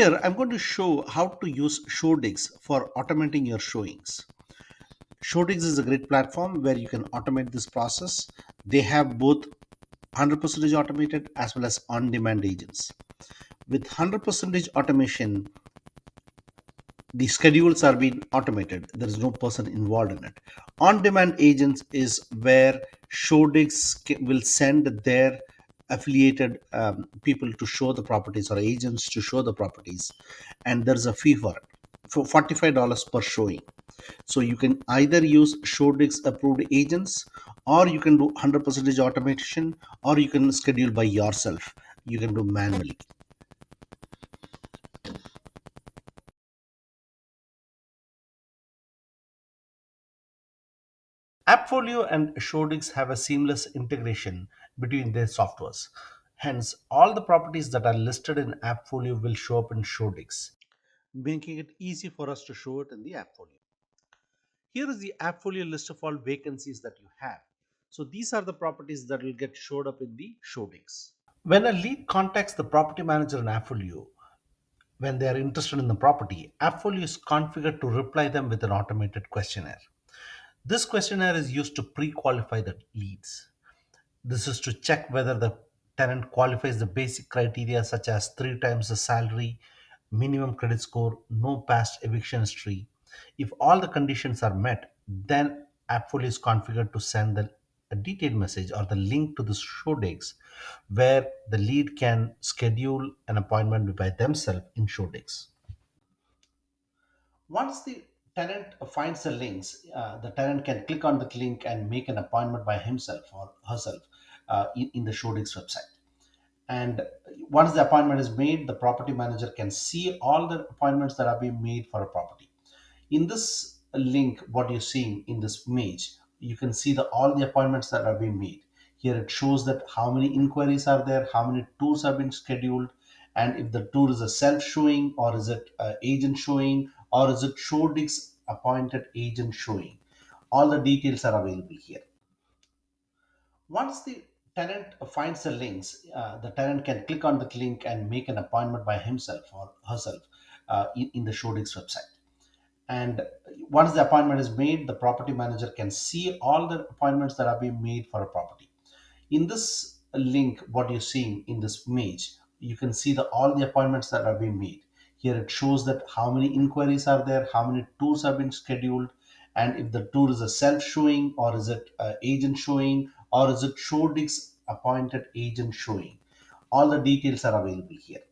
Here, I'm going to show how to use Showdigs for automating your showings. Showdigs is a great platform where you can automate this process. They have both 100% automated as well as on-demand agents. With 100% automation, the schedules are being automated. There is no person involved in it. On-demand agents is where will send their affiliated people to show the properties or agents to show the properties, and there's a fee for it for $45 per showing. So you can either use Showdigs approved agents, or you can do 100% automation, or you can schedule by yourself. You can do manually. AppFolio and Showdigs have a seamless integration between their softwares. Hence, all the properties that are listed in AppFolio will show up in Showdigs, making it easy for us to show it in the AppFolio. Here is the AppFolio list of all vacancies that you have. So these are the properties that will get showed up in the Showdigs. When a lead contacts the property manager in AppFolio, when they are interested in the property, AppFolio is configured to reply them with an automated questionnaire. This questionnaire is used to pre-qualify the leads. This is to check whether the tenant qualifies the basic criteria such as three times the salary, minimum credit score, no past eviction history. If all the conditions are met, then AppFolio is configured to send a detailed message or the link to the Showdigs where the lead can schedule an appointment by themselves in Showdigs. Once the tenant finds the links, the tenant can click on the link and make an appointment by himself or herself in the Showdigs website. And once the appointment is made, the property manager can see all the appointments that are being made for a property. In this link, what you're seeing in this image, you can see all the appointments that are being made. Here it shows that how many inquiries are there, how many tours have been scheduled, and if the tour is a self showing, or is it agent showing, or is it Showdig's appointed agent showing. All the details are available here. Once the tenant finds the links, the tenant can click on the link and make an appointment by himself or herself in the Showdigs website. And once the appointment is made, the property manager can see all the appointments that are being made for a property. In this link, what you're seeing in this image, you can see all the appointments that are being made. Here it shows that how many inquiries are there, how many tours have been scheduled, and if the tour is a self showing, or is it agent showing, or is it Showdig's appointed agent showing. All the details are available here.